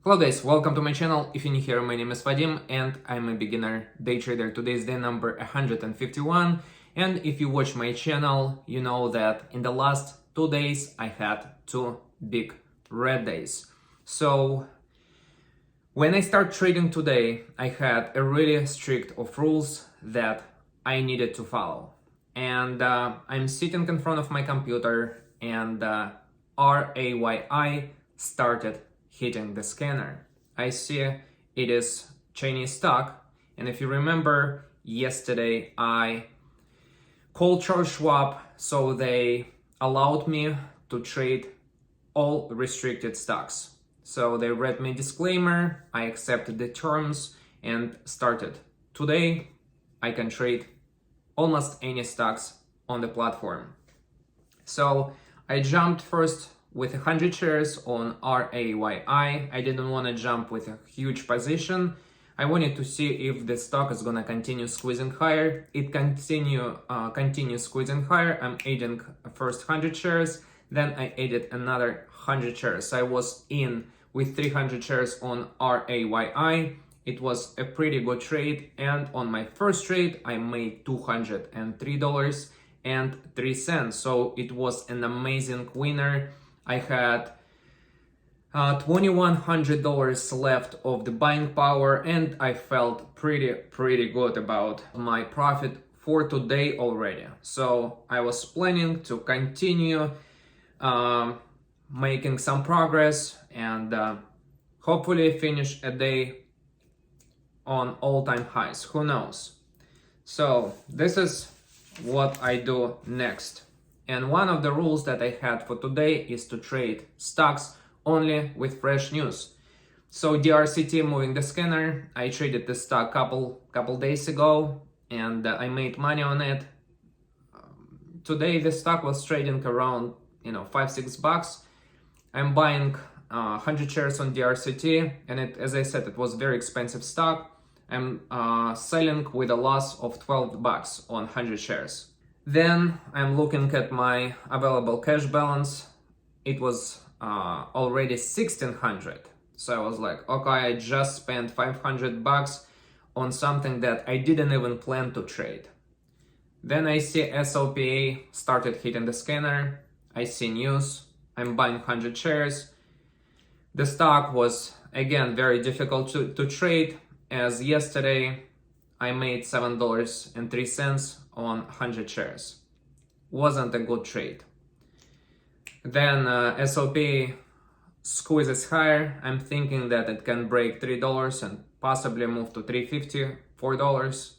Hello guys, welcome to my channel. If you're new here, my name is Vadim and I'm a beginner day trader. Today is day number 151, and if you watch my channel, you know that in the last 2 days I had two big red days. So when I start trading today, I had a really strict of rules that I needed to follow. And I'm sitting in front of my computer and RAYI started hitting the scanner. I see it is Chinese stock, and if you remember, yesterday I called Charles Schwab, so they allowed me to trade all restricted stocks. So they read me disclaimer, I accepted the terms and started. Today I can trade almost any stocks on the platform. So I jumped first with 100 shares on RAYI. I didn't want to jump with a huge position. I wanted to see if the stock is gonna continue squeezing higher. It continues squeezing higher. I'm adding first 100 shares, then I added another 100 shares. I was in with 300 shares on RAYI. It was a pretty good trade, and on my first trade I made $203.03. So it was an amazing winner. I had $2,100 left of the buying power, and I felt pretty good about my profit for today already. So I was planning to continue making some progress and hopefully finish a day on all-time highs. Who knows? So this is what I do next. And one of the rules that I had for today is to trade stocks only with fresh news. So DRCT moving the scanner, I traded this stock couple days ago, and I made money on it. Today the stock was trading around $5-6. I'm buying 100 shares on DRCT, and as I said, it was very expensive stock. I'm selling with a loss of $12 on 100 shares. Then I'm looking at my available cash balance. It was already 1,600. So I was like, okay, I just spent $500 on something that I didn't even plan to trade. Then I see SLPA started hitting the scanner. I see news. I'm buying 100 shares. The stock was again very difficult to trade, as yesterday I made $7.03 on 100 shares. Wasn't a good trade. Then SLP squeezes higher. I'm thinking that it can break $3 and possibly move to $3.50, $4.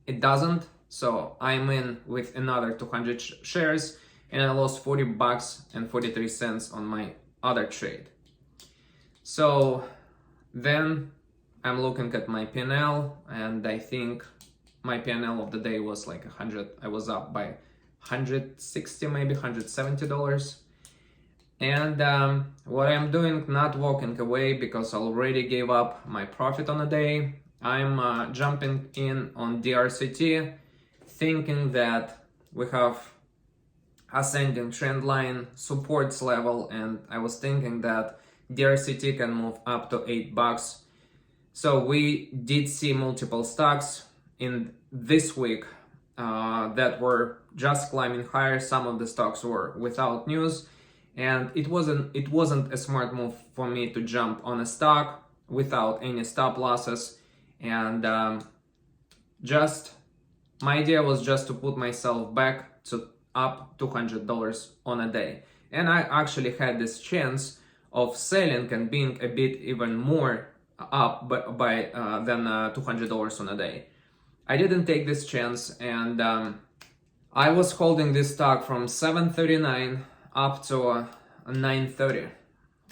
It doesn't, so I'm in with another 200 shares, and I lost $40.43 on my other trade. So then I'm looking at my P&L, and I think my P&L of the day was like 100. I was up by 160, maybe $170. And what I'm doing, not walking away because I already gave up my profit on the day. I'm jumping in on DRCT, thinking that we have ascending trend line supports level, and I was thinking that DRCT can move up to $8. So we did see multiple stocks in this week that were just climbing higher. Some of the stocks were without news, and it wasn't a smart move for me to jump on a stock without any stop losses. And just my idea was just to put myself back to up $200 on a day, and I actually had this chance of selling and being a bit even more up by than $200 on a day. I didn't take this chance, and I was holding this stock from 7:39 up to 9:30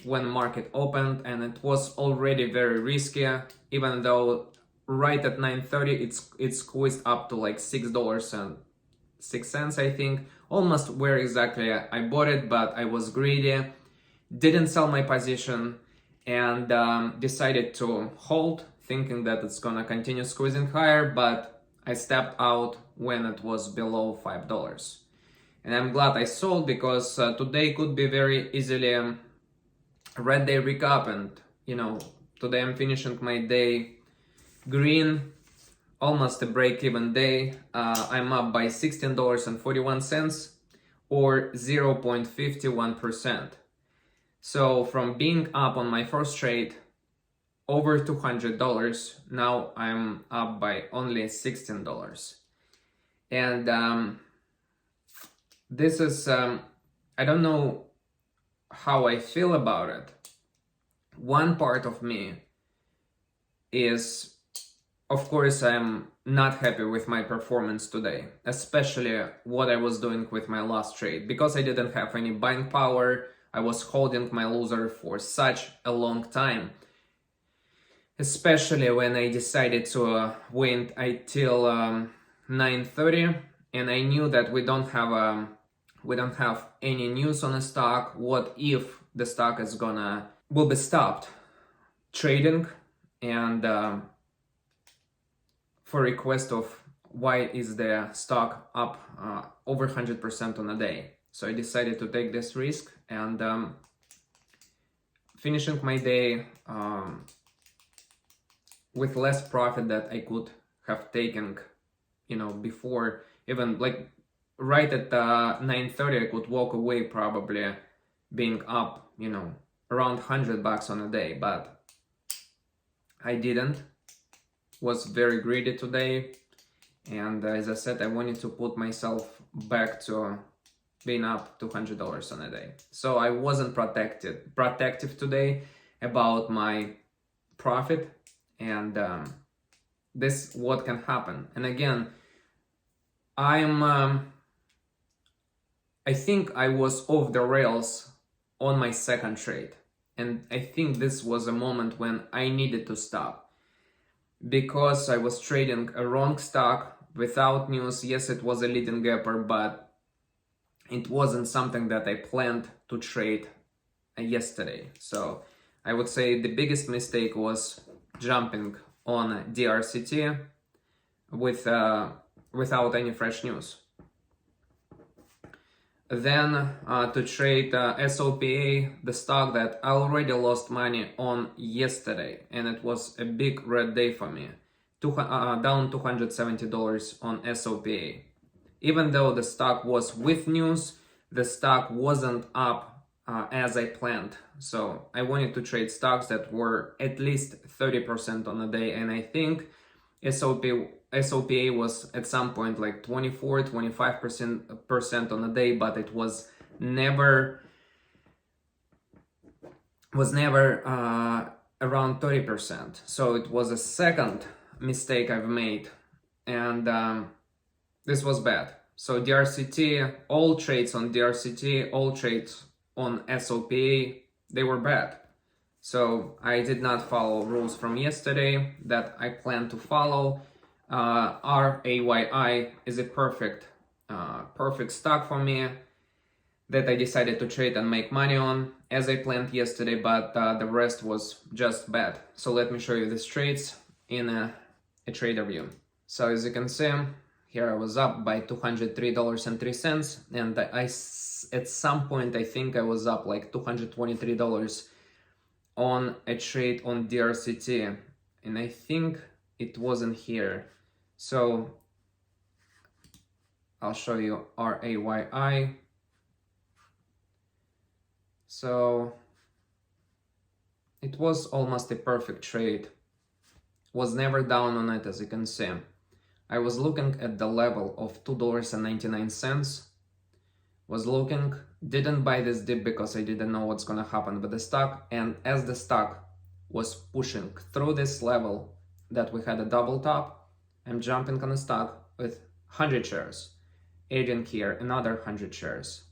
when market opened, and it was already very risky, even though right at 9:30 it squeezed up to like $6.06, I think, almost where exactly I bought it, but I was greedy, didn't sell my position, and decided to hold, thinking that it's gonna continue squeezing higher, but I stepped out when it was below $5. And I'm glad I sold, because today could be very easily red day recap, and you know, today I'm finishing my day green, almost a break-even day. I'm up by $16.41 or 0.51%. So from being up on my first trade over $200, now I'm up by only $16. And this is, I don't know how I feel about it. One part of me is, of course, I'm not happy with my performance today, especially what I was doing with my last trade. Because I didn't have any buying power, I was holding my loser for such a long time. Especially when I decided to wait until 9:30, and I knew that we don't have any news on the stock. What if the stock will be stopped trading, and for request of why is the stock up over 100% on a day. So I decided to take this risk, and finishing my day with less profit that I could have taken, you know, before. Even like right at 9:30, I could walk away probably being up, you know, around $100 on a day, but I didn't. Was very greedy today, and as I said, I wanted to put myself back to being up $200 on a day. So I wasn't protective today about my profit, and this what can happen. And again, I think I was off the rails on my second trade, and I think this was a moment when I needed to stop, because I was trading a wrong stock without news. Yes, it was a leading gapper, but it wasn't something that I planned to trade yesterday. So I would say the biggest mistake was jumping on DRCT without any fresh news. Then to trade SOPA, the stock that I already lost money on yesterday, and it was a big red day for me, down $270 on SOPA. Even though the stock was with news, the stock wasn't up as I planned. So I wanted to trade stocks that were at least 30% on a day, and I think SOPA was at some point like 24-25% on a day, but it was never around 30%. So it was a second mistake I've made, and this was bad. So DRCT, all trades on DRCT, all trades on SOPA, they were bad. So I did not follow rules from yesterday that I plan to follow. RAYI is a perfect stock for me that I decided to trade and make money on as I planned yesterday, but the rest was just bad. So let me show you these trades in a Tradervue. So as you can see, here I was up by $203.03, and at some point I think I was up like $223 on a trade on DRCT, and I think it wasn't here. So I'll show you RAYI. So it was almost a perfect trade. Was never down on it, as you can see. I was looking at the level of $2.99. Was looking, didn't buy this dip because I didn't know what's gonna happen with the stock, and as the stock was pushing through this level that we had a double top, I'm jumping on the stock with 100 shares, adding here another 100 shares.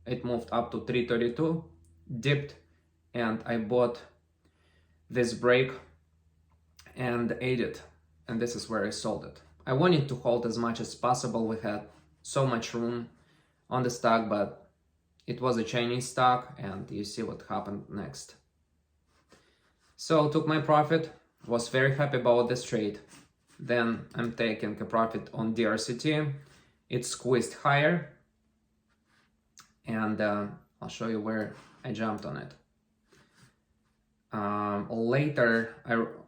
It moved up to 332, dipped, and I bought this break and added, and this is where I sold it. I wanted to hold as much as possible. We had so much room on the stock, but it was a Chinese stock, and you see what happened next. So took my profit, was very happy about this trade. Then I'm taking a profit on DRCT. It squeezed higher, and I'll show you where I jumped on it. Later,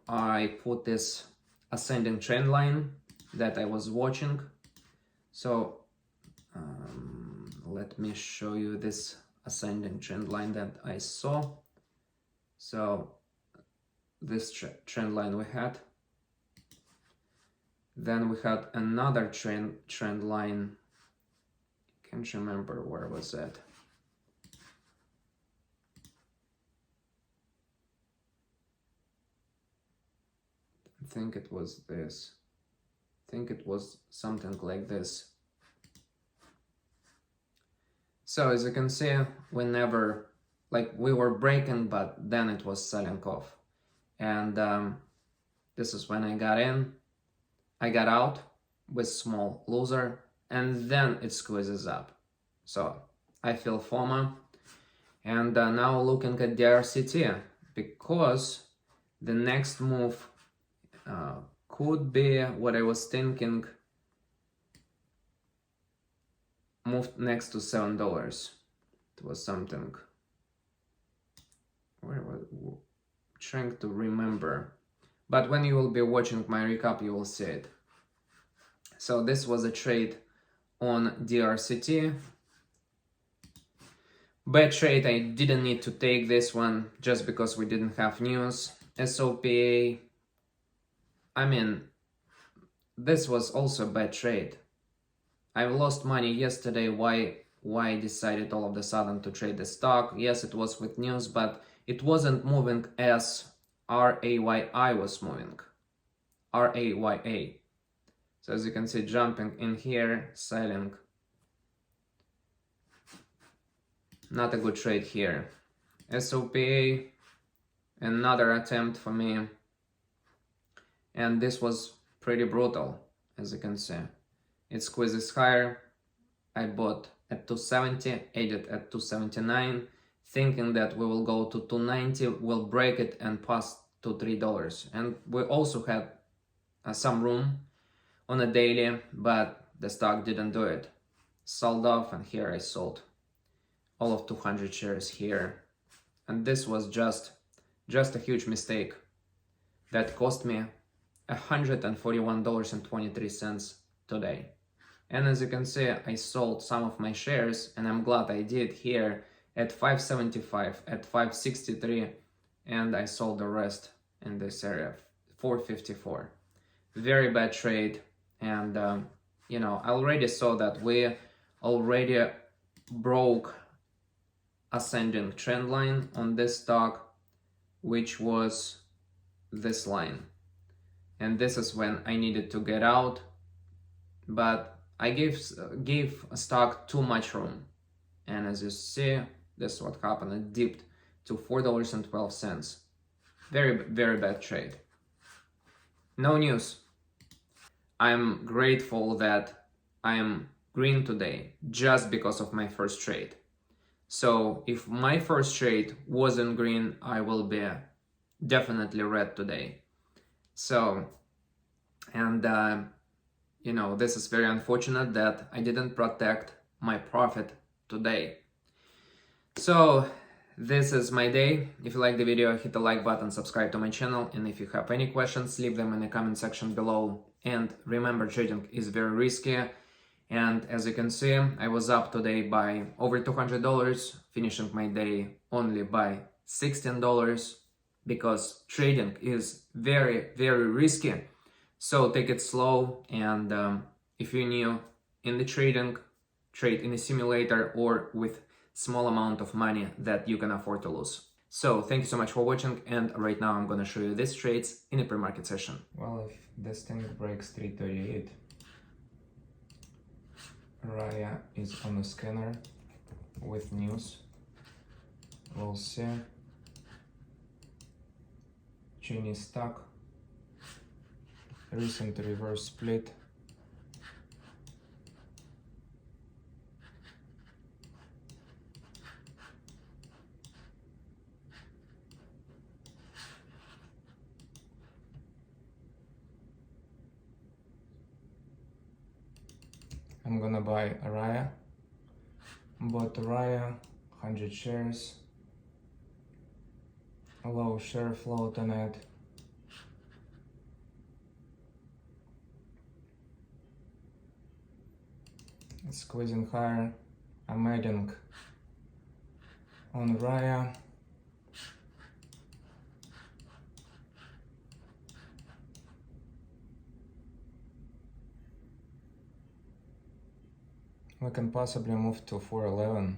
I put this ascending trend line that I was watching. So let me show you this ascending trend line that I saw. So this trend line we had. Then we had another trend line. Can't remember where was that. I think it was this. I think it was something like this. So as you can see, we never, like we were breaking, but then it was selling off. And this is when I got in. I got out with small loser, and then it squeezes up. So I feel FOMO. And now looking at the RCT, because the next move could be what I was thinking, moved next to $7. It was something, where was, trying to remember. But when you will be watching my recap, you will see it. So this was a trade on DRCT. Bad trade, I didn't need to take this one just because we didn't have news. SOPA, I mean, this was also a bad trade. I lost money yesterday. Why I decided all of a sudden to trade the stock? Yes, it was with news, but it wasn't moving as RAYI was moving. RAYA. So as you can see, jumping in here, selling. Not a good trade here. SOPA, another attempt for me. And this was pretty brutal, as you can see. It squeezes higher. I bought at 270, added at 279, thinking that we will go to 290, we'll break it and pass to $3. And we also had some room on a daily, but the stock didn't do it. Sold off, and here I sold all of 200 shares here. And this was just a huge mistake that cost me $141.23 today. And as you can see, I sold some of my shares, and I'm glad I did here at 575, at 563, and I sold the rest in this area, 454. Very bad trade, and you know, I already saw that we already broke ascending trend line on this stock, which was this line. And this is when I needed to get out, but I gave a stock too much room. And as you see, this is what happened. It dipped to $4.12. Very, very bad trade. No news. I'm grateful that I am green today just because of my first trade. So if my first trade wasn't green, I will be definitely red today. So, and you know, this is very unfortunate that I didn't protect my profit today. So this is my day. If you like the video, hit the like button, subscribe to my channel, and if you have any questions, leave them in the comment section below. And remember, trading is very risky. And as you can see, I was up today by over $200, finishing my day only by $16, because trading is very, very risky. So take it slow, and if you're new in the trading, trade in a simulator or with small amount of money that you can afford to lose. So thank you so much for watching, and right now I'm gonna show you these trades in a pre-market session. Well, if this thing breaks 338, Raya is on the scanner with news. We'll see. Chinese stock, recent reverse split. I'm gonna buy Raya. Bought Raya, 100 shares. low share float on it. It's squeezing higher. I'm adding on Raya. We can possibly move to 411.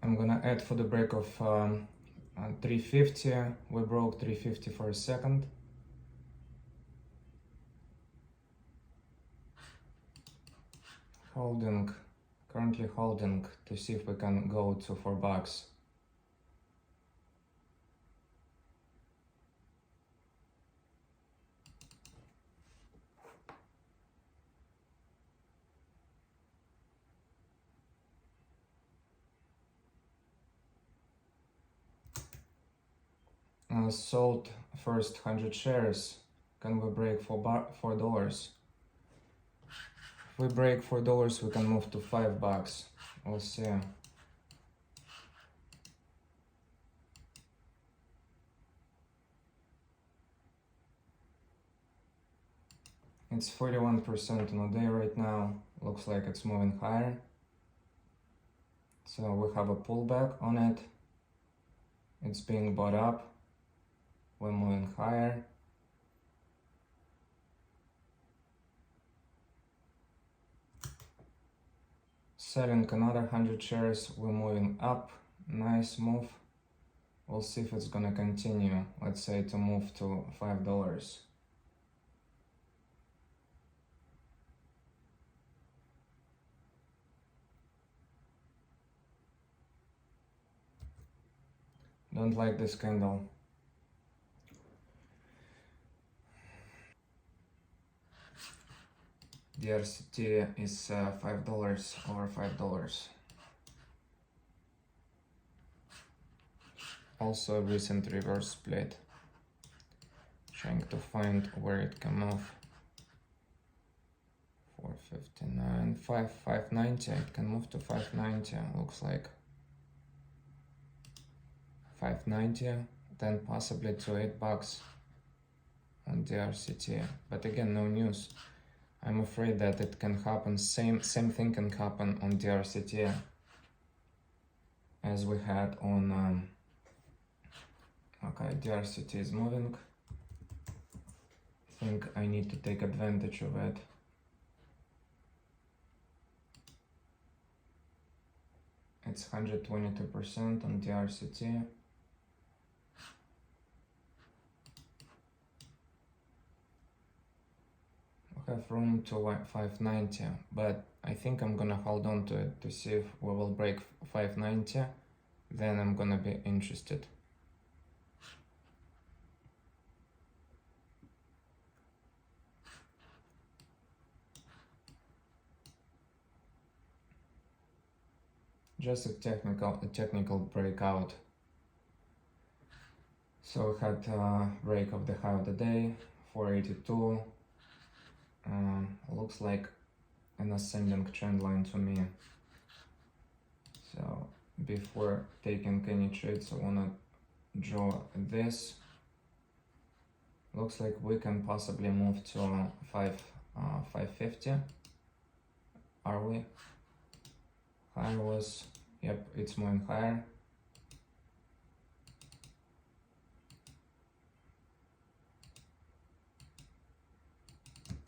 I'm gonna add for the break of 350. We broke 350 for a second. Holding, currently holding to see if we can go to $4. Sold first 100 shares. Can we break $4? If we break $4, we can move to $5. We'll see. It's 41% on the day right now. Looks like it's moving higher. So we have a pullback on it. It's being bought up. We're moving higher. Selling another 100 shares. We're moving up. Nice move. We'll see if it's gonna continue. Let's say to move to $5. Don't like this candle. The RCT is $5, over $5. Also a recent reverse split. Trying to find where it can move. 459, 590. It can move to 590. Looks like 590, then possibly to $8 on the RCT. But again, no news. I'm afraid that it can happen. Same thing can happen on the RCT as we had on. Okay, the RCT is moving. I think I need to take advantage of it. It's 122% on the RCT. We have room to 590, but I think I'm gonna hold on to it to see if we will break 590. Then I'm gonna be interested. Just a technical breakout. So we had a break of the high of the day, 482. Looks like an ascending trend line to me. So before taking any trades, I wanna draw this. Looks like we can possibly move to 550. Are we? Higher was, yep, it's moving higher.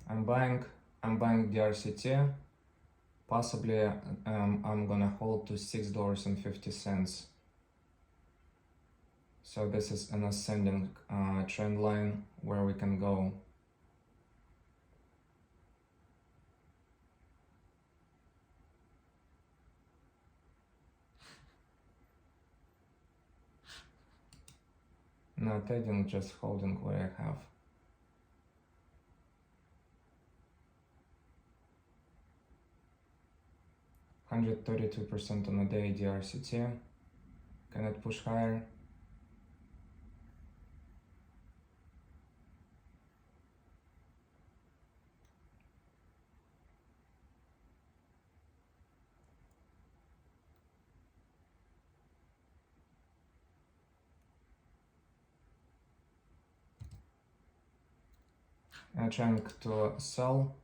I'm buying the RCT. Possibly I'm gonna hold to $6.50. So this is an ascending trend line where we can go. Not trading, just holding what I have. $132% on a day, the RCT. Can it push higher? trying to sell.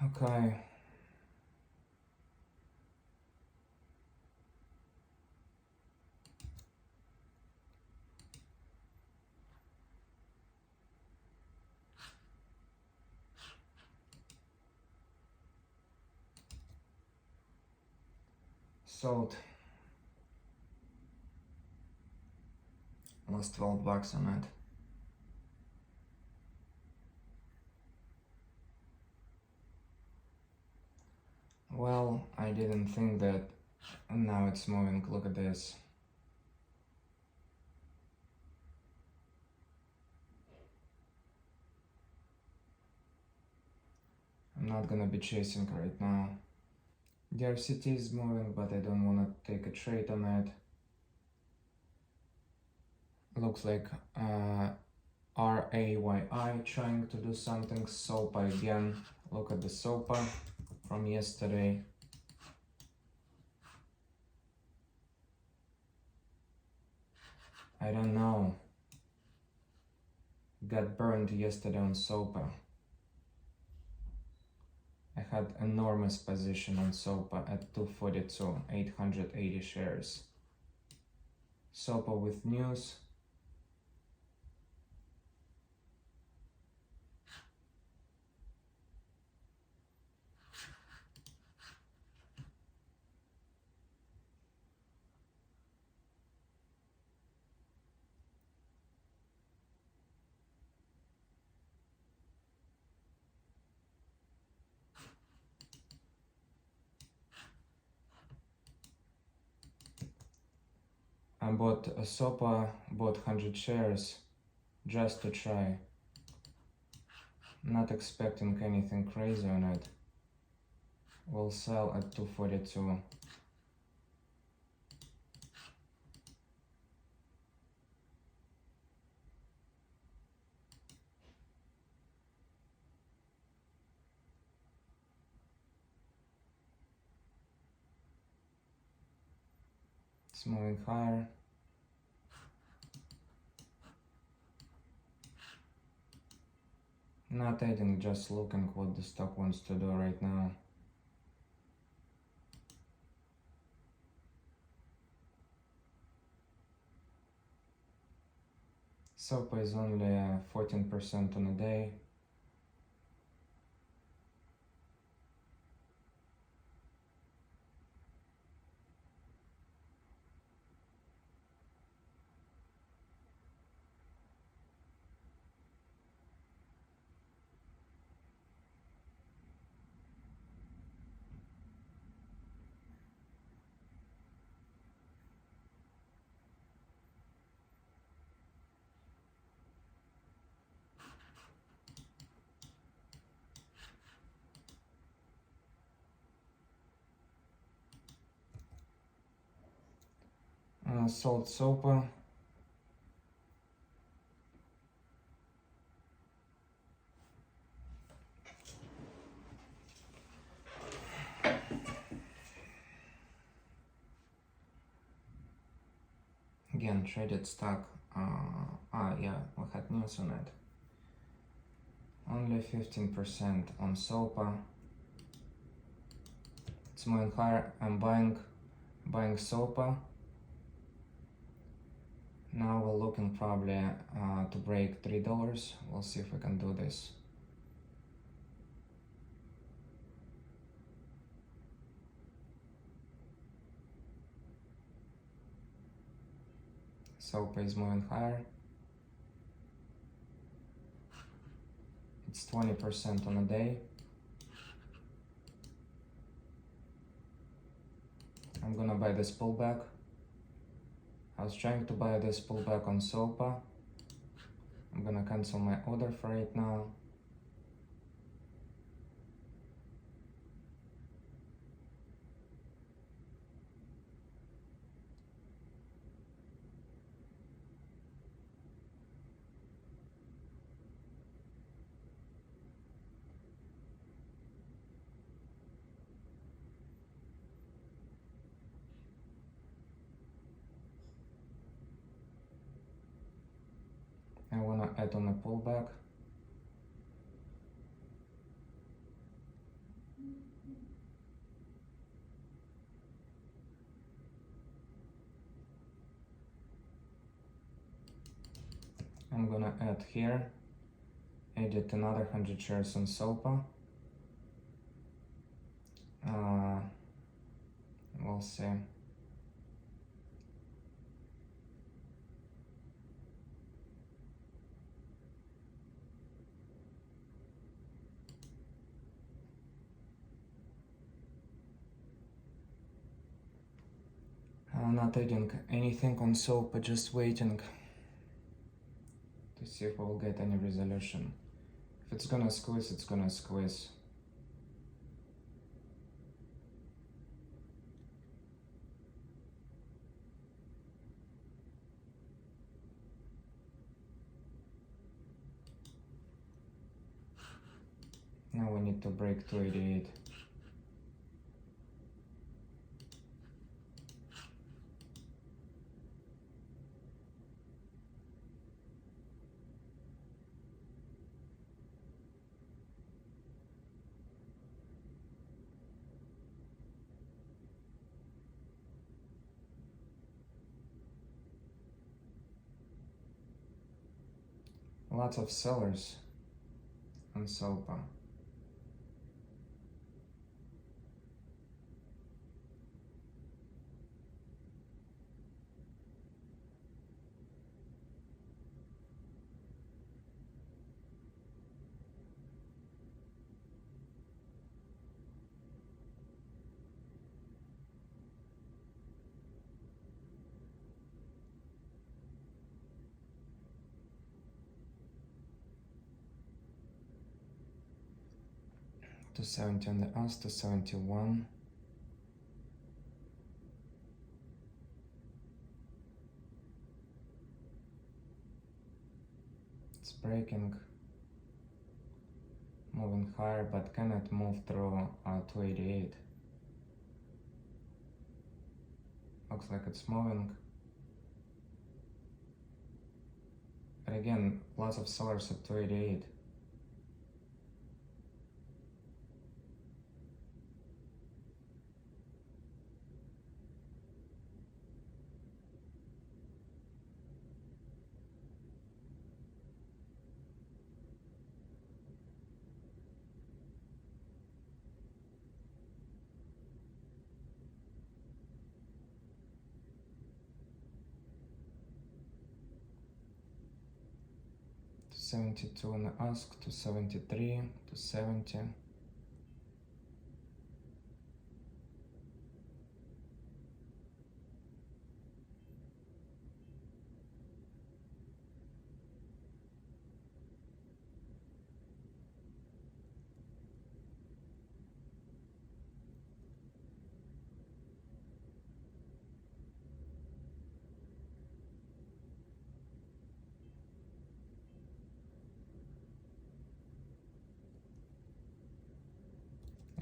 Okay. Sold. Lost $12 on it. Well, I didn't think that. And now it's moving. Look at this. I'm not gonna be chasing right now. The RCT is moving, but I don't wanna take a trade on it. Looks like RAYI trying to do something. SOPA again. Look at the SOPA from yesterday. I don't know. Got burned yesterday on SOPA. I had enormous position on SOPA at 242, 880 shares. SOPA with news. I bought a SOPA, bought 100 shares just to try. Not expecting anything crazy on it. Will sell at 242. It's moving higher. Not adding, just looking what the stock wants to do right now. SOPA is only 14% on a day. Sold SOPA. Again, traded stock. Yeah, we had news on it. Only 15% on SOPA. It's moving higher. I'm buying SOPA. Now we're looking probably to break $3. We'll see if we can do this. SOPA is moving higher. It's 20% on a day. I'm gonna buy this pullback. I was trying to buy this pullback on SOPA. I'm gonna cancel my order for it now. I wanna add on a pullback. I'm gonna add here, edit another 100 shares on SOPA. We'll see. I'm not adding anything on SOPA, just waiting to see if we'll get any resolution. If it's gonna squeeze, it's gonna squeeze. Now we need to break 288. Lots of sellers on SOPA. To 70 on the US, to 71. It's breaking, moving higher, but cannot move through 288. Looks like it's moving. But again, lots of sellers at 288. To 72 on the ask, to 73, to 70.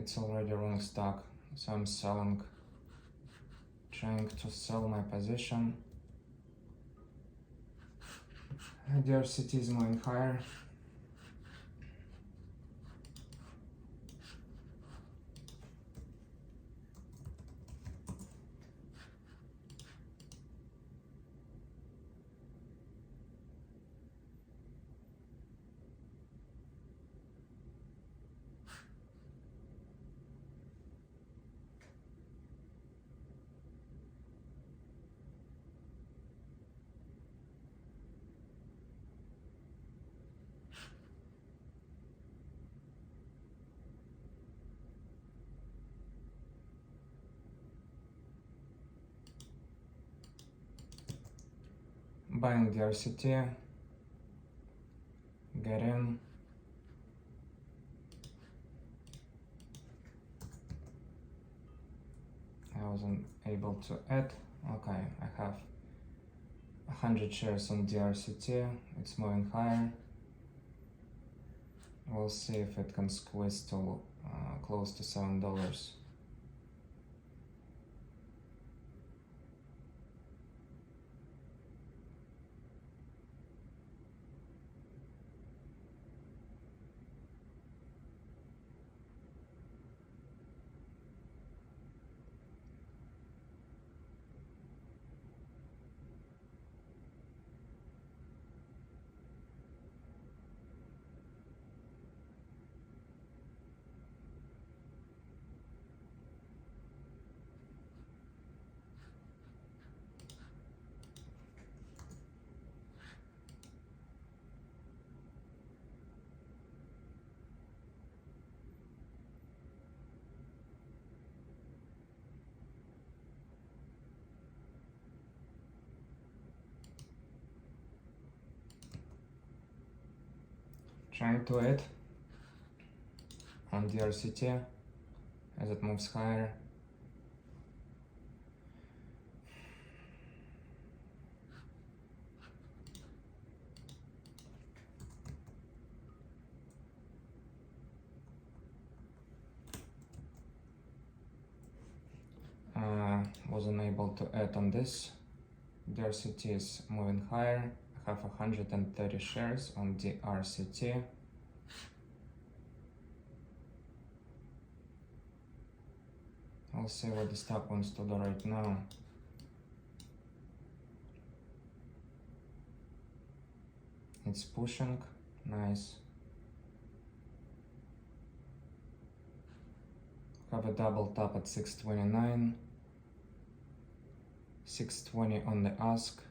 It's already wrong stock, so I'm selling, trying to sell my position. DRCT is moving higher. Buying the RCT, get in. I wasn't able to add. Okay, I have 100 shares on the RCT, it's moving higher. We'll see if it can squeeze to close to $7. trying to it on the RCT as it moves higher. Wasn't able to add on this. The RCT is moving higher. I have 130 shares on the RCT. I'll see what the stock wants to do right now. It's pushing, nice. Have a double top at 629. 620 on the ask.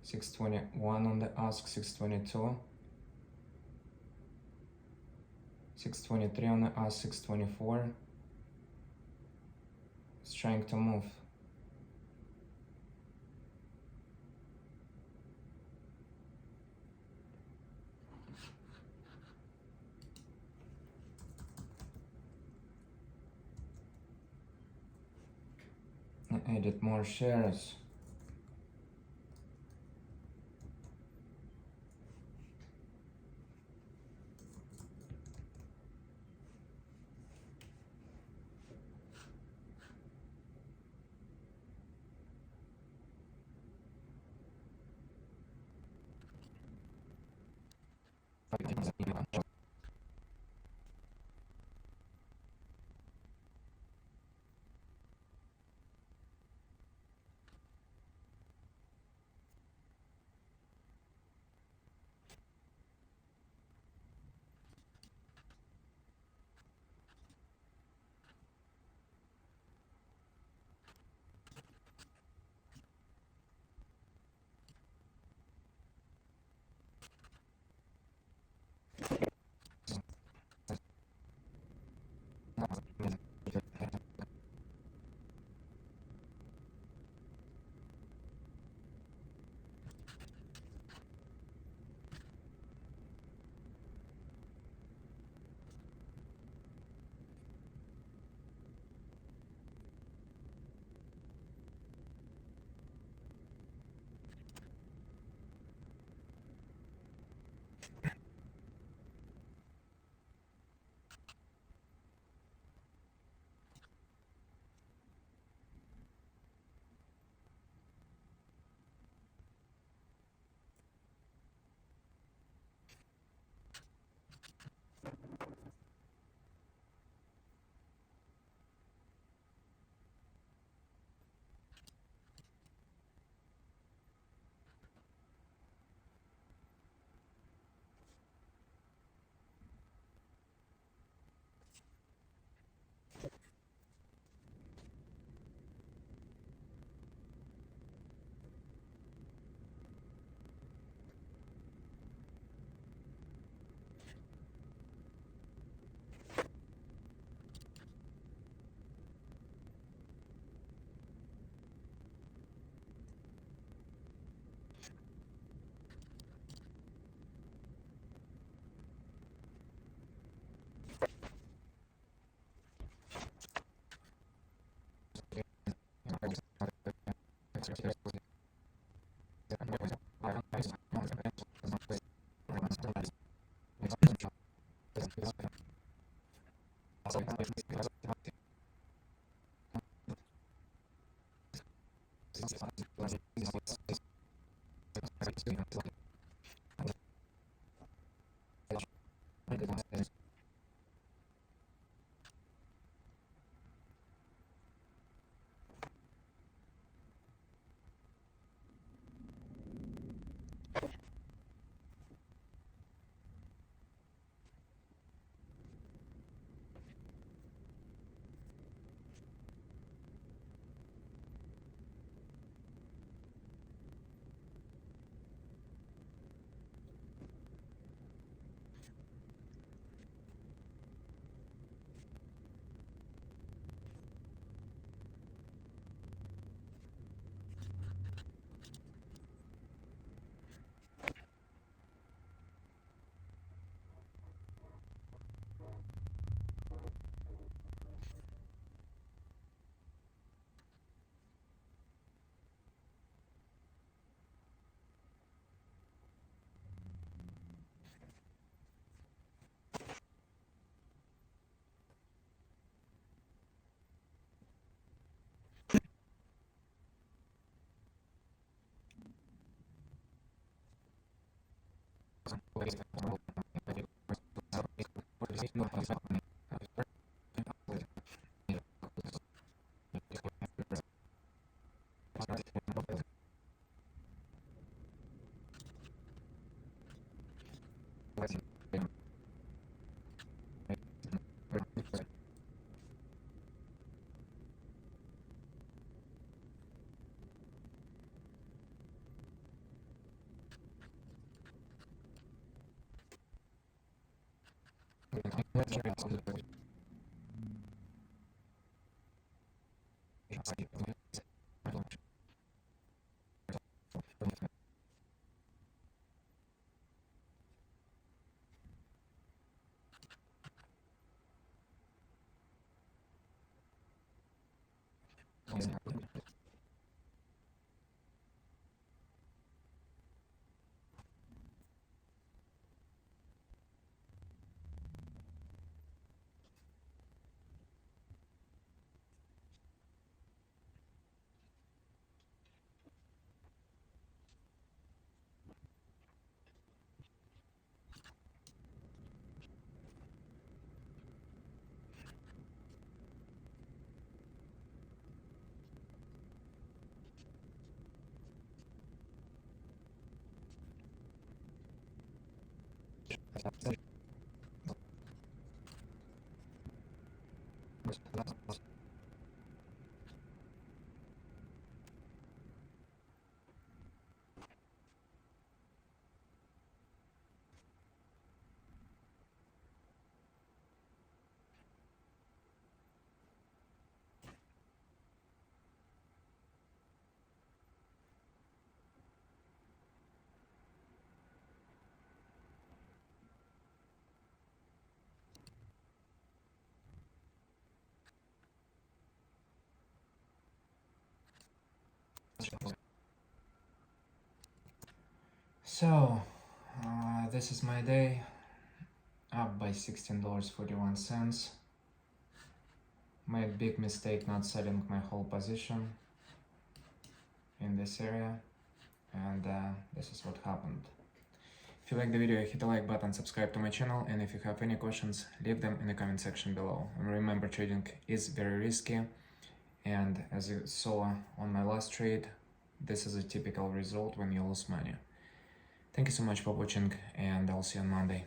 621 on the ask, 622. 623 on the ask, 624. It's trying to move. I added more shares. So, this is my day, up by $16.41. Made big mistake not selling my whole position in this area, and this is what happened. If you like the video, hit the like button, subscribe to my channel, and if you have any questions, leave them in the comment section below. And remember, trading is very risky, and as you saw on my last trade, this is a typical result when you lose money. Thank you so much for watching, and I'll see you on Monday.